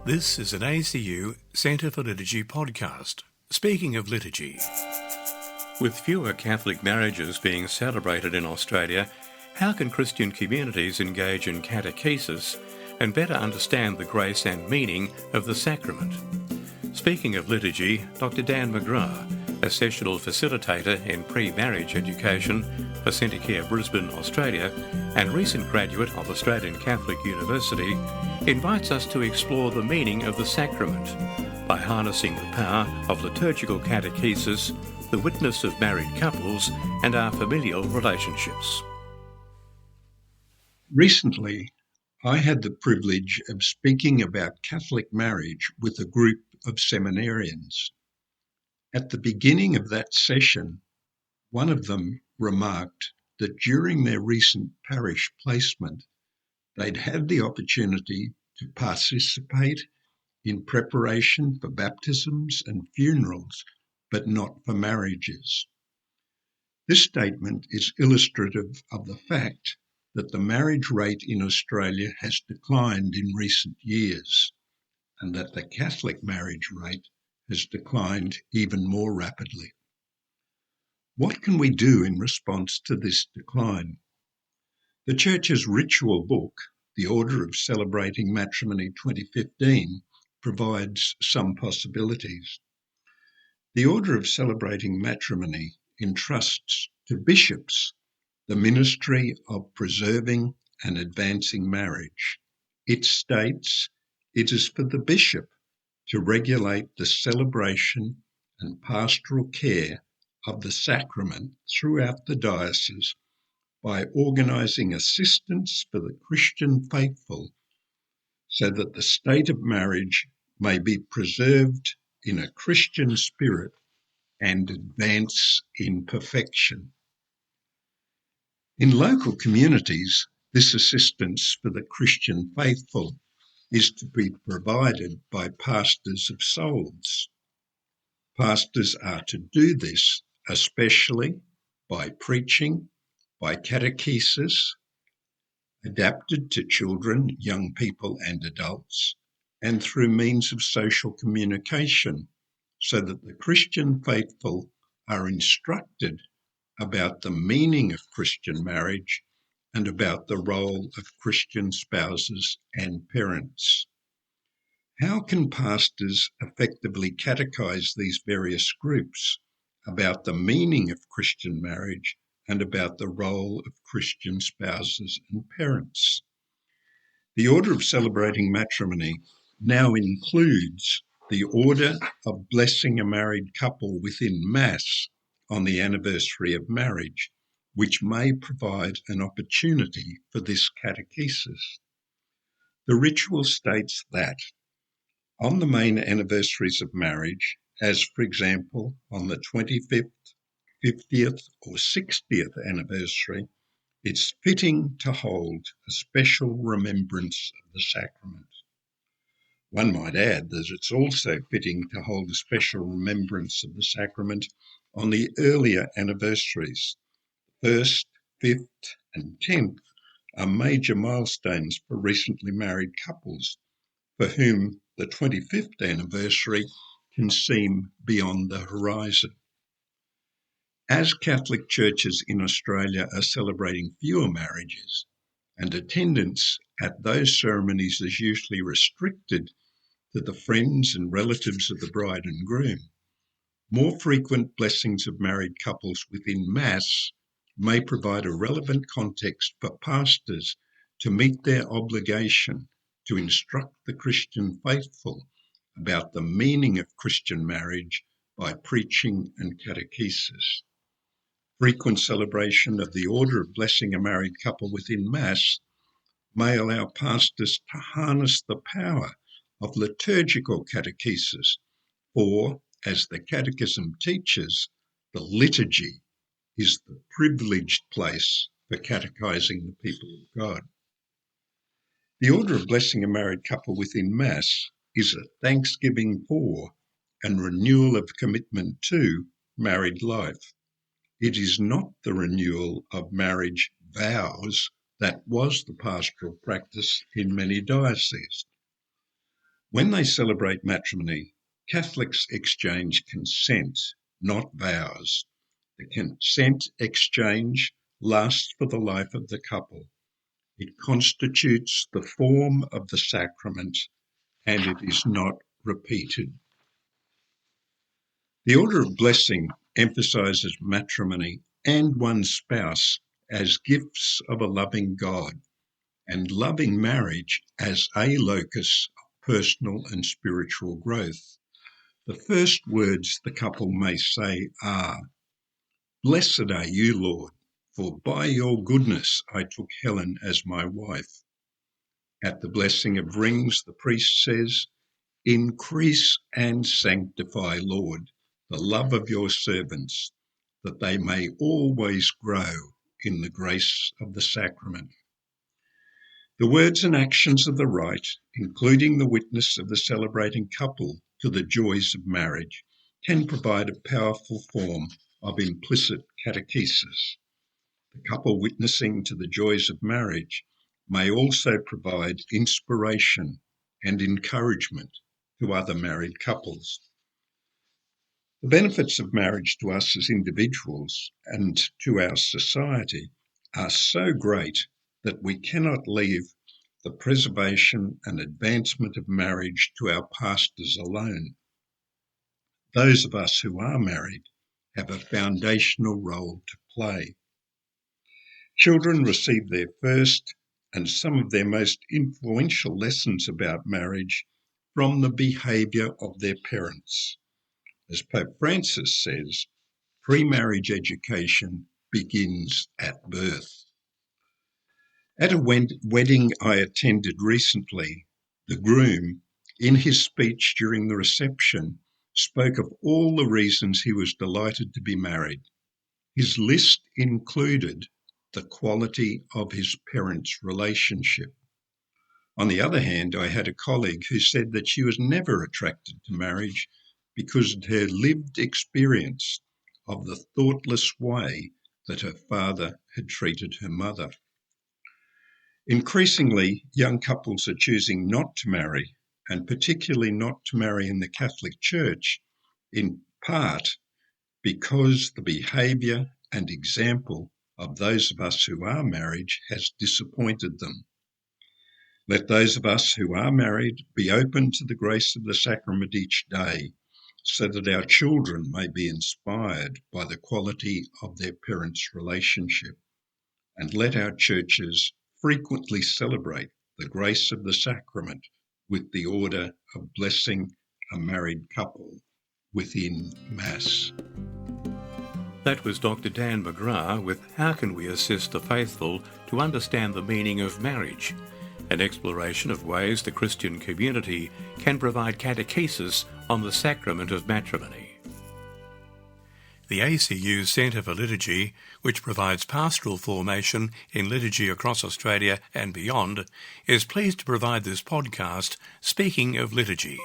This is an ACU Centre for Liturgy podcast. Speaking of liturgy. With fewer Catholic marriages being celebrated in Australia, how can Christian communities engage in catechesis and better understand the grace and meaning of the sacrament? Speaking of liturgy, Dr. Dan McGrath, a sessional facilitator in pre-marriage education for Centacare Brisbane, Australia, and recent graduate of Australian Catholic University, invites us to explore the meaning of the sacrament by harnessing the power of liturgical catechesis, the witness of married couples, and our familial relationships. Recently, I had the privilege of speaking about Catholic marriage with a group of seminarians. At the beginning of that session, one of them remarked that during their recent parish placement, they'd had the opportunity to participate in preparation for baptisms and funerals, but not for marriages. This statement is illustrative of the fact that the marriage rate in Australia has declined in recent years, and that the Catholic marriage rate has declined even more rapidly. What can we do in response to this decline? The Church's ritual book, the Order of Celebrating Matrimony 2015, provides some possibilities. The Order of Celebrating Matrimony entrusts to bishops the ministry of preserving and advancing marriage. It states it is for the bishop to regulate the celebration and pastoral care of the sacrament throughout the diocese by organising assistance for the Christian faithful so that the state of marriage may be preserved in a Christian spirit and advance in perfection. In local communities, this assistance for the Christian faithful is to be provided by pastors of souls. Pastors are to do this especially by preaching, by catechesis, adapted to children, young people and adults, and through means of social communication, so that the Christian faithful are instructed about the meaning of Christian marriage and about the role of Christian spouses and parents. How can pastors effectively catechize these various groups about the meaning of Christian marriage and about the role of Christian spouses and parents? The Order of Celebrating Matrimony now includes the order of blessing a married couple within Mass on the anniversary of marriage, which may provide an opportunity for this catechesis. The ritual states that on the main anniversaries of marriage, as for example on the 25th, 50th or 60th anniversary, it's fitting to hold a special remembrance of the sacrament. One might add that it's also fitting to hold a special remembrance of the sacrament on the earlier anniversaries. 1st, 5th and 10th are major milestones for recently married couples, for whom the 25th anniversary can seem beyond the horizon. As Catholic churches in Australia are celebrating fewer marriages, and attendance at those ceremonies is usually restricted to the friends and relatives of the bride and groom, more frequent blessings of married couples within Mass may provide a relevant context for pastors to meet their obligation to instruct the Christian faithful about the meaning of Christian marriage by preaching and catechesis. Frequent celebration of the order of blessing a married couple within Mass may allow pastors to harness the power of liturgical catechesis, for, as the Catechism teaches, the liturgy is the privileged place for catechizing the people of God. The order of blessing a married couple within Mass is a thanksgiving for and renewal of commitment to married life. It is not the renewal of marriage vows that was the pastoral practice in many dioceses. When they celebrate matrimony, Catholics exchange consent, not vows. The consent exchange lasts for the life of the couple. It constitutes the form of the sacrament, and it is not repeated. The Order of Blessing emphasises matrimony and one's spouse as gifts of a loving God, and loving marriage as a locus of personal and spiritual growth. The first words the couple may say are, "Blessed are you, Lord, for by your goodness I took Helen as my wife." At the blessing of rings, the priest says, "Increase and sanctify, Lord, the love of your servants, that they may always grow in the grace of the sacrament." The words and actions of the rite, including the witness of the celebrating couple to the joys of marriage, can provide a powerful form of implicit catechesis. The couple witnessing to the joys of marriage may also provide inspiration and encouragement to other married couples. The benefits of marriage to us as individuals and to our society are so great that we cannot leave the preservation and advancement of marriage to our pastors alone. Those of us who are married have a foundational role to play. Children receive their first and some of their most influential lessons about marriage from the behaviour of their parents. As Pope Francis says, pre-marriage education begins at birth. At a wedding I attended recently, the groom, in his speech during the reception, spoke of all the reasons he was delighted to be married. His list included the quality of his parents' relationship. On the other hand, I had a colleague who said that she was never attracted to marriage because of her lived experience of the thoughtless way that her father had treated her mother. Increasingly, young couples are choosing not to marry, and particularly not to marry in the Catholic Church, in part because the behaviour and example of those of us who are married has disappointed them. Let those of us who are married be open to the grace of the sacrament each day, so that our children may be inspired by the quality of their parents' relationship. And let our churches frequently celebrate the grace of the sacrament with the order of blessing a married couple within Mass. That was Dr. Dan McGrath with How Can We Assist the Faithful to Understand the Meaning of Marriage? An exploration of ways the Christian community can provide catechesis on the sacrament of matrimony. The ACU Centre for Liturgy, which provides pastoral formation in liturgy across Australia and beyond, is pleased to provide this podcast, Speaking of Liturgy.